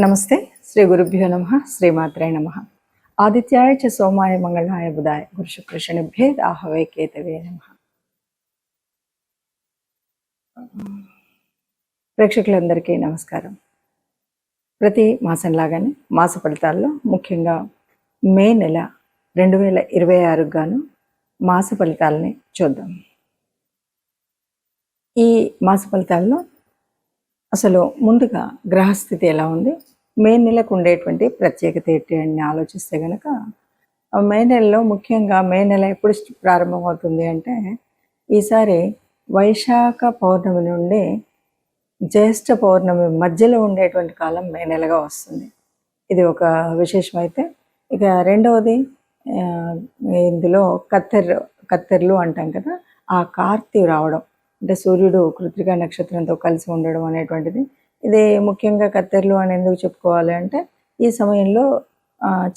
నమస్తే. శ్రీ గురుభ్యో నమః. శ్రీమాత్రే నమః. ఆదిత్యాయ చ సోమాయ మంగళాయ బుధాయ గురు శుక్ర శనిభ్యే రాహవే కేతవే నమః. ప్రేక్షకులందరికీ నమస్కారం. ప్రతి మాసం లాగానే మాస ఫలితాల్లో ముఖ్యంగా మే నెల 2026 గాను మాస ఫలితాలని చూద్దాం. ఈ మాస ఫలితాల్లో అసలు ముందుగా గ్రహస్థితి ఎలా ఉంది, మే నెలకు ఉండేటువంటి ప్రత్యేకత ఏంటి అని ఆలోచిస్తే కనుక, మే నెలలో ముఖ్యంగా మే నెల ఎప్పుడు ప్రారంభమవుతుంది అంటే, ఈసారి వైశాఖ పౌర్ణమి నుండి జ్యేష్ఠ పౌర్ణమి మధ్యలో ఉండేటువంటి కాలం మే నెలగా వస్తుంది. ఇది ఒక విశేషమైతే, ఇక రెండవది ఇందులో కత్తెర్లు అంటాం కదా, ఆ కార్తీ రావడం అంటే సూర్యుడు కృత్తికా నక్షత్రంతో కలిసి ఉండడం అనేటువంటిది. ఇది ముఖ్యంగా కత్తెర్లు అని ఎందుకు చెప్పుకోవాలి అంటే, ఈ సమయంలో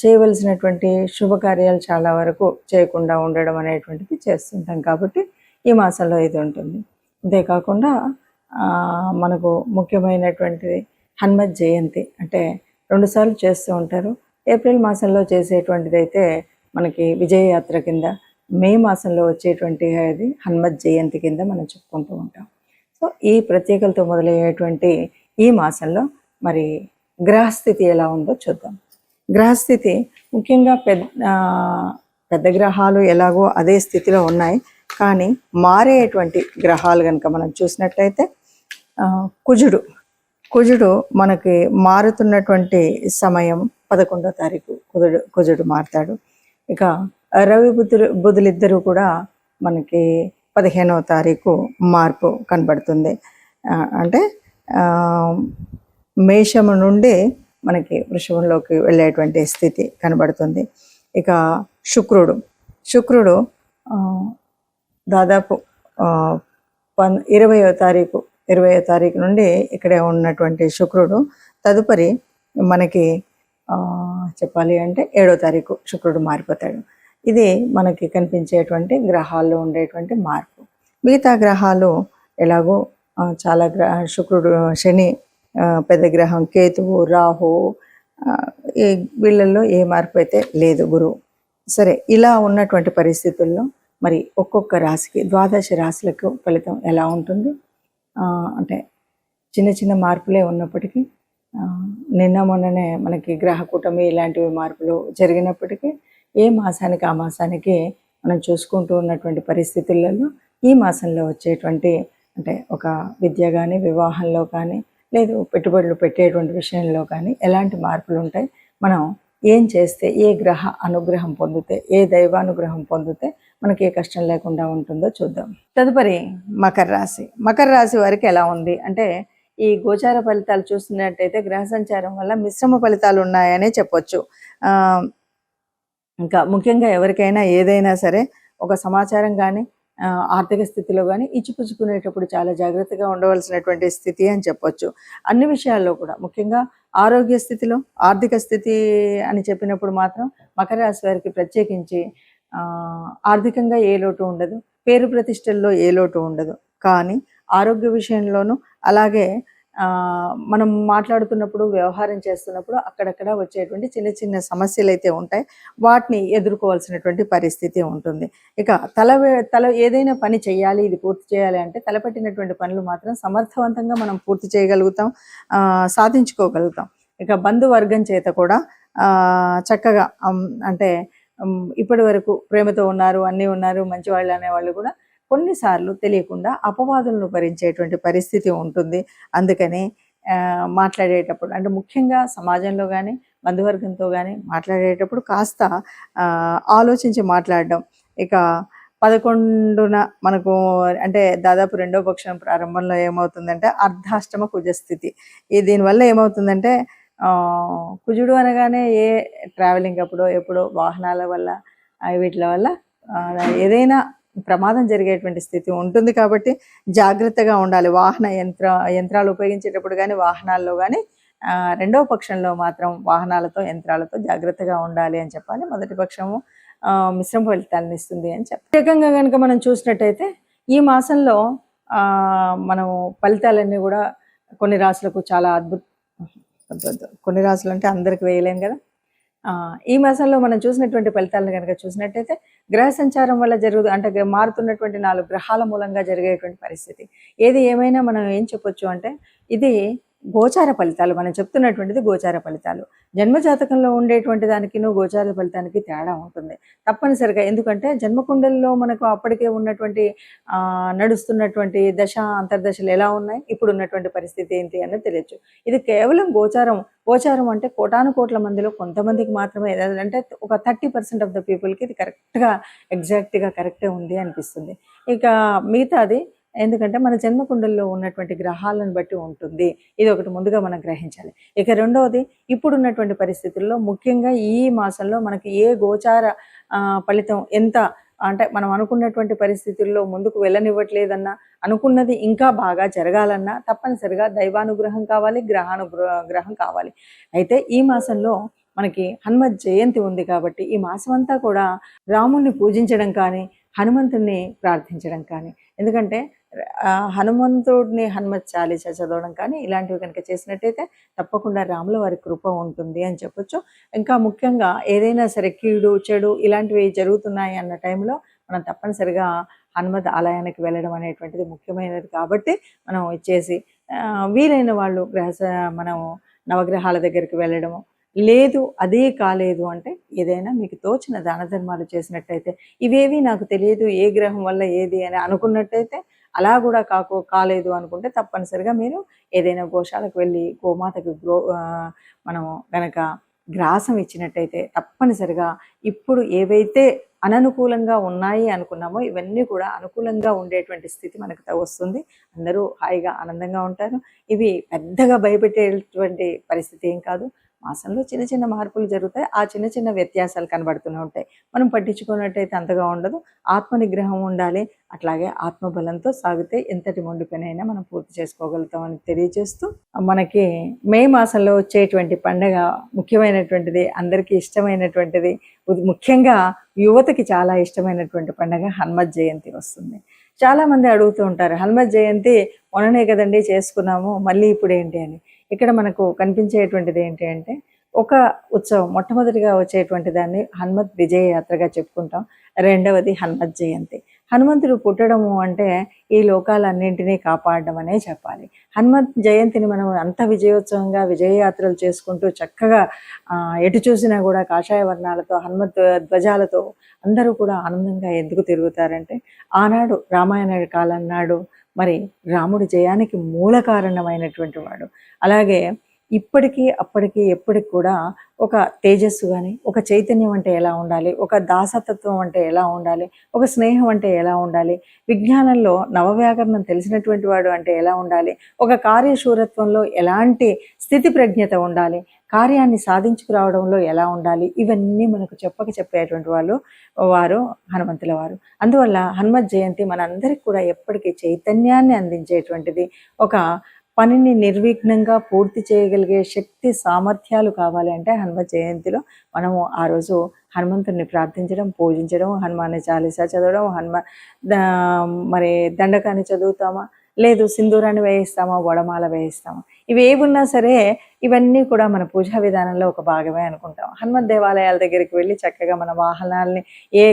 చేయవలసినటువంటి శుభకార్యాలు చాలా వరకు చేయకుండా ఉండడం అనేటువంటిది చేస్తుంటాం కాబట్టి ఈ మాసంలో ఇది ఉంటుంది. అంతేకాకుండా మనకు ముఖ్యమైనటువంటిది హనుమత్ జయంతి, అంటే 2 సార్లు చేస్తూ ఉంటారు. ఏప్రిల్ మాసంలో చేసేటువంటిది అయితే మనకి విజయయాత్ర కింద, మే మాసంలో వచ్చేటువంటి అది హనుమత్ జయంతి కింద మనం చెప్పుకుంటూ ఉంటాం. సో ఈ ప్రత్యేకతతో మొదలయ్యేటువంటి ఈ మాసంలో మరి గ్రహస్థితి ఎలా ఉందో చూద్దాం. గ్రహస్థితి ముఖ్యంగా పెద్ద గ్రహాలు ఎలాగో అదే స్థితిలో ఉన్నాయి, కానీ మారేటువంటి గ్రహాలు కనుక మనం చూసినట్లయితే కుజుడు మనకి మారుతున్నటువంటి సమయం 11వ తారీఖు కుజుడు మారుతాడు. ఇక రవి బుధులిద్దరూ కూడా మనకి 15వ తారీఖు మార్పు కనబడుతుంది. అంటే మేషము నుండి మనకి వృషభంలోకి వెళ్ళేటువంటి స్థితి కనబడుతుంది. ఇక శుక్రుడు దాదాపు 20వ తారీఖు నుండి ఇక్కడే ఉన్నటువంటి శుక్రుడు తదుపరి మనకి చెప్పాలి అంటే 7వ తారీఖు శుక్రుడు మారిపోతాడు. ఇది మనకి కనిపించేటువంటి గ్రహాల్లో ఉండేటువంటి మార్పు. మిగతా గ్రహాలు ఎలాగో చాలా శుక్రుడు, శని, పెద్ద గ్రహం కేతువు, రాహు, ఈ వీళ్ళల్లో ఏ మార్పు అయితే లేదు, గురువు. సరే, ఇలా ఉన్నటువంటి పరిస్థితుల్లో మరి ఒక్కొక్క రాశికి 12 రాశులకు ఫలితం ఎలా ఉంటుంది అంటే చిన్న చిన్న మార్పులే ఉన్నప్పటికీ, నిన్న మొన్ననే మనకి గ్రహ కూటమి ఇలాంటివి మార్పులు జరిగినప్పటికీ ఏ మాసానికి ఆ మాసానికి మనం చూసుకుంటూ ఉన్నటువంటి పరిస్థితులలో ఈ మాసంలో వచ్చేటువంటి అంటే ఒక విద్య కానీ, వివాహంలో కానీ, లేదు పెట్టుబడులు పెట్టేటువంటి విషయంలో కానీ ఎలాంటి మార్పులు ఉంటాయి, మనం ఏం చేస్తే, ఏ గ్రహ అనుగ్రహం పొందితే, ఏ దైవానుగ్రహం పొందితే మనకి ఏ కష్టం లేకుండా ఉంటుందో చూద్దాం. తదుపరి మకర రాశి వారికి ఎలా ఉంది అంటే, ఈ గోచార ఫలితాలు చూస్తున్నట్టయితే గ్రహ సంచారం వల్ల మిశ్రమ ఫలితాలు ఉన్నాయనే చెప్పొచ్చు. ఇంకా ముఖ్యంగా ఎవరికైనా ఏదైనా సరే ఒక సమాచారం కానీ, ఆర్థిక స్థితిలో కానీ ఇచ్చిపుచ్చుకునేటప్పుడు చాలా జాగ్రత్తగా ఉండవలసినటువంటి స్థితి అని చెప్పొచ్చు. అన్ని విషయాల్లో కూడా ముఖ్యంగా ఆరోగ్య స్థితిలో, ఆర్థిక స్థితి అని చెప్పినప్పుడు మాత్రం మకర రాశి వారికి ప్రత్యేకించి ఆర్థికంగా ఏ లోటు ఉండదు, పేరు ప్రతిష్టల్లో ఏ లోటు ఉండదు. కానీ ఆరోగ్య విషయంలోనూ అలాగే మనం మాట్లాడుతున్నప్పుడు, వ్యవహారం చేస్తున్నప్పుడు అక్కడక్కడ వచ్చేటువంటి చిన్న చిన్న సమస్యలు అయితే ఉంటాయి, వాటిని ఎదుర్కోవాల్సినటువంటి పరిస్థితి ఉంటుంది. ఇక తల ఏదైనా పని చేయాలి, ఇది పూర్తి చేయాలి అంటే తలపెట్టినటువంటి పనులు మాత్రం సమర్థవంతంగా మనం పూర్తి చేయగలుగుతాం, సాధించుకోగలుగుతాం. ఇక బంధువర్గం చేత కూడా చక్కగా అంటే ఇప్పటి వరకు ప్రేమతో ఉన్నారు, అన్నీ ఉన్నారు, మంచివాళ్ళు అనేవాళ్ళు కూడా కొన్నిసార్లు తెలియకుండా అపవాదులను భరించేటువంటి పరిస్థితి ఉంటుంది. అందుకని మాట్లాడేటప్పుడు అంటే ముఖ్యంగా సమాజంలో కానీ, బంధువర్గంతో కానీ మాట్లాడేటప్పుడు కాస్త ఆలోచించి మాట్లాడడం. ఇక 11న మనకు అంటే దాదాపు 2వ పక్షం ప్రారంభంలో ఏమవుతుందంటే అర్ధాష్టమ కుజస్థితి. దీనివల్ల ఏమవుతుందంటే కుజుడు అనగానే ఏ ట్రావెలింగ్ అప్పుడో ఎప్పుడో వాహనాల వల్ల వీటి వల్ల ఏదైనా ప్రమాదం జరిగేటువంటి స్థితి ఉంటుంది కాబట్టి జాగ్రత్తగా ఉండాలి. యంత్రాలు ఉపయోగించేటప్పుడు కానీ, వాహనాల్లో కానీ 2వ పక్షంలో మాత్రం వాహనాలతో, యంత్రాలతో జాగ్రత్తగా ఉండాలి అని చెప్పాలి. మొదటి పక్షము మిశ్రమ ఫలితాలను ఇస్తుంది అని చెప్పాలి. ప్రత్యేకంగా కనుక మనం చూసినట్టయితే ఈ మాసంలో మనము ఫలితాలన్నీ కూడా కొన్ని రాశులకు చాలా వద్దు. కొన్ని రాసులు అంటే అందరికి వేయలేం కదా. ఈ మాసంలో మనం చూసినటువంటి ఫలితాలను కనుక చూసినట్టయితే గ్రహ సంచారం వల్ల అంటే మారుతున్నటువంటి 4 గ్రహాల మూలంగా జరిగేటువంటి పరిస్థితి. ఏది ఏమైనా మనం ఏం చెప్పొచ్చు అంటే ఇది గోచార ఫలితాలు. మనం చెప్తున్నటువంటిది గోచార ఫలితాలు. జన్మజాతకంలో ఉండేటువంటి దానికి గోచార ఫలితానికి తేడా ఉంటుంది తప్పనిసరిగా. ఎందుకంటే జన్మకుండలిలో మనకు అప్పటికే ఉన్నటువంటి నడుస్తున్నటువంటి దశ అంతర్దశలు ఎలా ఉన్నాయి, ఇప్పుడు ఉన్నటువంటి పరిస్థితి ఏంటి అన్నది తెలియచ్చు. ఇది కేవలం గోచారం అంటే కోటాను కోట్ల మందిలో కొంతమందికి మాత్రమే, అంటే ఒక 30% ఆఫ్ ద పీపుల్కి ఇది కరెక్ట్గా ఎగ్జాక్ట్గా కరెక్టే ఉంది అనిపిస్తుంది. ఇక మిగతాది ఎందుకంటే మన జన్మకుండల్లో ఉన్నటువంటి గ్రహాలను బట్టి ఉంటుంది. ఇది ఒకటి ముందుగా మనం గ్రహించాలి. ఇక రెండవది, ఇప్పుడున్నటువంటి పరిస్థితుల్లో ముఖ్యంగా ఈ మాసంలో మనకి ఏ గోచార ఫలితం ఎంత అంటే మనం అనుకున్నటువంటి పరిస్థితుల్లో ముందుకు వెళ్ళనివ్వట్లేదన్నా, అనుకున్నది ఇంకా బాగా జరగాలన్నా తప్పనిసరిగా దైవానుగ్రహం కావాలి, గ్రహం కావాలి. అయితే ఈ మాసంలో మనకి హనుమత్ జయంతి ఉంది కాబట్టి ఈ మాసం అంతా కూడా రాముణ్ణి పూజించడం కానీ, హనుమంతుడిని ప్రార్థించడం కానీ, ఎందుకంటే హనుమంతుడిని హనుమత్ చాలీస చదవడం కానీ ఇలాంటివి కనుక చేసినట్టయితే తప్పకుండా రాముల వారి కృప ఉంటుంది అని చెప్పొచ్చు. ఇంకా ముఖ్యంగా ఏదైనా సరే కీడు చెడు ఇలాంటివి జరుగుతున్నాయి అన్న టైంలో మనం తప్పనిసరిగా హనుమత్ ఆలయానికి వెళ్ళడం అనేటువంటిది ముఖ్యమైనది. కాబట్టి మనం ఇచ్చేసి వీలైన వాళ్ళు మనం నవగ్రహాల దగ్గరికి వెళ్ళడము, లేదు అదే కాలేదు అంటే ఏదైనా మీకు తోచిన దాన ధర్మాలు చేసినట్టయితే, ఇవేవి నాకు తెలియదు ఏ గ్రహం వల్ల ఏది అని అనుకున్నట్టయితే, అలా కూడా కాలేదు అనుకుంటే తప్పనిసరిగా మీరు ఏదైనా గోశాలకు వెళ్ళి గోమాతకి మనము గనక గ్రాసం ఇచ్చినట్టయితే తప్పనిసరిగా ఇప్పుడు ఏవైతే అననుకూలంగా ఉన్నాయి అనుకున్నామో ఇవన్నీ కూడా అనుకూలంగా ఉండేటువంటి స్థితి మనకు వస్తుంది. అందరూ హాయిగా ఆనందంగా ఉంటారు. ఇవి పెద్దగా భయపెట్టేటువంటి పరిస్థితి ఏం కాదు. మాసంలో చిన్న చిన్న మార్పులు జరుగుతాయి. ఆ చిన్న చిన్న వ్యత్యాసాలు కనబడుతూనే ఉంటాయి. మనం పట్టించుకున్నట్టయితే అంతగా ఉండదు. ఆత్మ నిగ్రహం ఉండాలి. అట్లాగే ఆత్మబలంతో సాగితే ఎంతటి మొండి పనైనా మనం పూర్తి చేసుకోగలుగుతామని తెలియజేస్తూ, మనకి మే మాసంలో వచ్చేటువంటి పండగ ముఖ్యమైనటువంటిది, అందరికీ ఇష్టమైనటువంటిది, ముఖ్యంగా యువతకి చాలా ఇష్టమైనటువంటి పండగ హనుమత్ జయంతి వస్తుంది. చాలామంది అడుగుతూ ఉంటారు, హనుమత్ జయంతి మొన్ననే కదండి చేసుకున్నాము, మళ్ళీ ఇప్పుడు ఏంటి అని. ఇక్కడ మనకు కనిపించేటువంటిది ఏంటి అంటే, ఒక ఉత్సవం మొట్టమొదటిగా వచ్చేటువంటి దాన్ని హనుమత్ విజయ యాత్రగా చెప్పుకుంటాం. రెండవది హనుమత్ జయంతి. హనుమంతుడు పుట్టడము అంటే ఈ లోకాలన్నింటినీ కాపాడడం అనే చెప్పాలి. హనుమత్ జయంతిని మనం అంత విజయోత్సవంగా విజయయాత్రలు చేసుకుంటూ చక్కగా ఎటు చూసినా కూడా కాషాయ వర్ణాలతో హనుమత్ ధ్వజాలతో అందరూ కూడా ఆనందంగా ఎందుకు తిరుగుతారంటే, ఆనాడు రామాయణ కాలం నాడు మరి రాముడి జయానికి మూల కారణమైనటువంటి వాడు. అలాగే ఇప్పటికీ అప్పటికి ఎప్పటికి కూడా ఒక తేజస్సు కానీ, ఒక చైతన్యం అంటే ఎలా ఉండాలి, ఒక దాసతత్వం అంటే ఎలా ఉండాలి, ఒక స్నేహం అంటే ఎలా ఉండాలి, విజ్ఞానంలో నవవ్యాకరణం తెలిసినటువంటి వాడు అంటే ఎలా ఉండాలి, ఒక కార్యశూరత్వంలో ఎలాంటి స్థితి ప్రజ్ఞత ఉండాలి, కార్యాన్ని సాధించుకురావడంలో ఎలా ఉండాలి, ఇవన్నీ మనకు చెప్పేటువంటి వారు హనుమంతుల వారు. అందువల్ల హనుమత్ జయంతి మనందరికీ కూడా ఎప్పటికీ చైతన్యాన్ని అందించేటువంటిది. ఒక పనిని నిర్విఘ్నంగా పూర్తి చేయగలిగే శక్తి సామర్థ్యాలు కావాలి అంటే హనుమత్ జయంతిలో మనము ఆ రోజు హనుమంతుడిని ప్రార్థించడం, పూజించడం, హనుమాన్ చాలీసా చదవడం, మరి దండకాన్ని చదువుతామా, లేదు సింధూరాన్ని వేయిస్తామా, వడమాల వేయిస్తామా, ఇవి ఏమున్నా సరే ఇవన్నీ కూడా మన పూజా విధానంలో ఒక భాగమే అనుకుంటాం. హనుమత్ దేవాలయాల దగ్గరికి వెళ్ళి చక్కగా మన వాహనాలని ఏ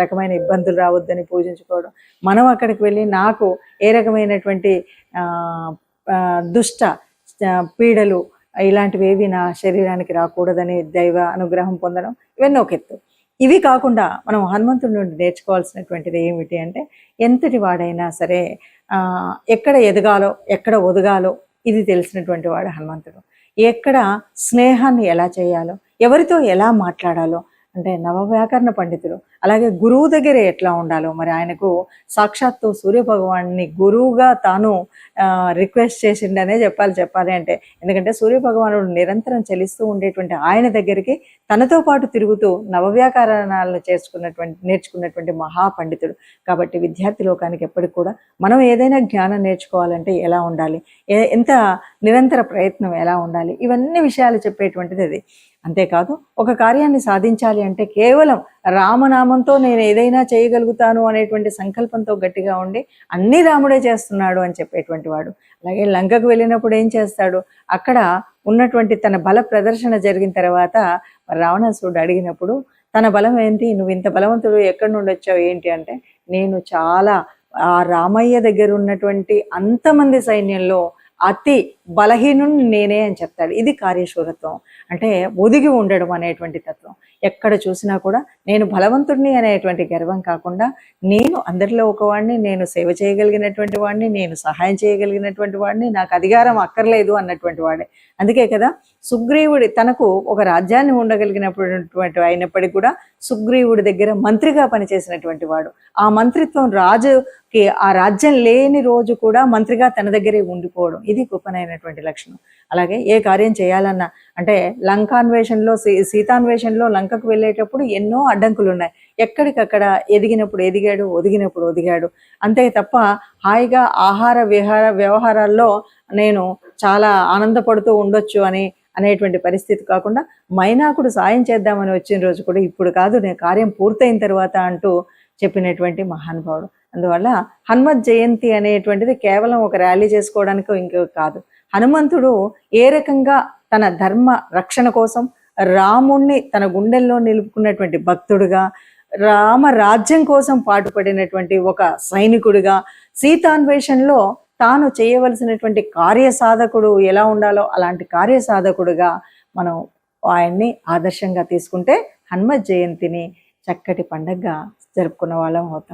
రకమైన ఇబ్బందులు రావద్దని పూజించుకోవడం, మనం అక్కడికి వెళ్ళి నాకు ఏ రకమైనటువంటి దుష్ట పీడలు ఇలాంటివి ఏవి నా శరీరానికి రాకూడదని దైవ అనుగ్రహం పొందడం, ఇవన్నీ ఒక ఎత్తు. ఇవి కాకుండా మనం హనుమంతుడి నుండి నేర్చుకోవాల్సినటువంటిది ఏమిటి అంటే, ఎంతటి వాడైనా సరే ఎక్కడ ఎదగాలో ఎక్కడ ఒదగాలో ఇది తెలిసినటువంటి వాడు హనుమంతుడు. ఎక్కడ స్నేహాన్ని ఎలా చేయాలో, ఎవరితో ఎలా మాట్లాడాలో, అంటే నవవ్యాకరణ పండితుడు. అలాగే గురువు దగ్గర ఎట్లా ఉండాలో, మరి ఆయనకు సాక్షాత్తు సూర్యభగవాన్ని గురువుగా తాను రిక్వెస్ట్ చేసిండనే చెప్పాలి అంటే, ఎందుకంటే సూర్యభగవానుడు నిరంతరం చలిస్తూ ఉండేటువంటి ఆయన దగ్గరికి తనతో పాటు తిరుగుతూ నవవ్యాకరణాలను నేర్చుకున్నటువంటి మహాపండితుడు. కాబట్టి విద్యార్థి లోకానికి ఎప్పటికి కూడా మనం ఏదైనా జ్ఞానం నేర్చుకోవాలంటే ఎలా ఉండాలి, ఎంత నిరంతర ప్రయత్నం ఎలా ఉండాలి, ఇవన్నీ విషయాలు చెప్పేటువంటిది అది. అంతేకాదు ఒక కార్యాన్ని సాధించాలి అంటే కేవలం రామనామంతో నేను ఏదైనా చేయగలుగుతాను అనేటువంటి సంకల్పంతో గట్టిగా ఉండి అన్ని రాముడే చేస్తున్నాడు అని చెప్పేటువంటి వాడు. అలాగే లంకకు వెళ్ళినప్పుడు ఏం చేస్తాడు, అక్కడ ఉన్నటువంటి తన బల ప్రదర్శన జరిగిన తర్వాత రావణాసురుడు అడిగినప్పుడు తన బలం ఏంటి, నువ్వు ఇంత బలవంతుడు ఎక్కడి నుండి వచ్చావు ఏంటి అంటే, నేను చాలా ఆ రామయ్య దగ్గర ఉన్నటువంటి అంతమంది సైన్యంలో అతి బలహీనుని నేనే అని చెప్తాడు. ఇది కార్యశూరత్వం అంటే ఒదిగి ఉండడం అనేటువంటి తత్వం. ఎక్కడ చూసినా కూడా నేను బలవంతుడిని అనేటువంటి గర్వం కాకుండా, నేను అందరిలో ఒకవాడిని, నేను సేవ చేయగలిగినటువంటి వాడిని, నేను సహాయం చేయగలిగినటువంటి వాడిని, నాకు అధికారం అక్కర్లేదు అన్నటువంటి వాడే. అందుకే కదా సుగ్రీవుడి తనకు ఒక రాజ్యాన్ని ఉండగలిగినటువంటి అయినప్పటికీ కూడా సుగ్రీవుడి దగ్గర మంత్రిగా పనిచేసినటువంటి వాడు. ఆ మంత్రిత్వం రాజుకి ఆ రాజ్యం లేని రోజు కూడా మంత్రిగా తన దగ్గరే ఉండిపోవడం, ఇది గొప్పనైనటువంటి లక్షణం. అలాగే ఏ కార్యం చేయాలన్నా అంటే లంకాన్వేషణలో సీతాన్వేషణలో లంకకు వెళ్ళేటప్పుడు ఎన్నో అడ్డంకులు ఉన్నాయి. ఎక్కడికక్కడ ఎదిగినప్పుడు ఎదిగాడు, ఒదిగినప్పుడు ఒదిగాడు. అంతే తప్ప హాయిగా ఆహార వ్యవహారాల్లో నేను చాలా ఆనందపడుతూ ఉండొచ్చు అనేటువంటి పరిస్థితి కాకుండా, మైనాకుడు సాయం చేద్దామని వచ్చిన రోజు కూడా ఇప్పుడు కాదు, నేను కార్యం పూర్తయిన తర్వాత అంటూ చెప్పినటువంటి మహానుభావుడు. అందువల్ల హనుమత్ జయంతి అనేటువంటిది కేవలం ఒక ర్యాలీ చేసుకోవడానికి ఇంకో కాదు. హనుమంతుడు ఏ రకంగా తన ధర్మ రక్షణ కోసం రాముణ్ణి తన గుండెల్లో నిలుపుకున్నటువంటి భక్తుడుగా, రామ రాజ్యం కోసం పాటుపడినటువంటి ఒక సైనికుడిగా, సీతాన్వేషణలో తాను చేయవలసినటువంటి కార్యసాధకుడు ఎలా ఉండాలో అలాంటి కార్యసాధకుడుగా మనం ఆయన్ని ఆదర్శంగా తీసుకుంటే హనుమత్ జయంతిని చక్కటి పండగగా జరుపుకున్న వాళ్ళం అవుతాం.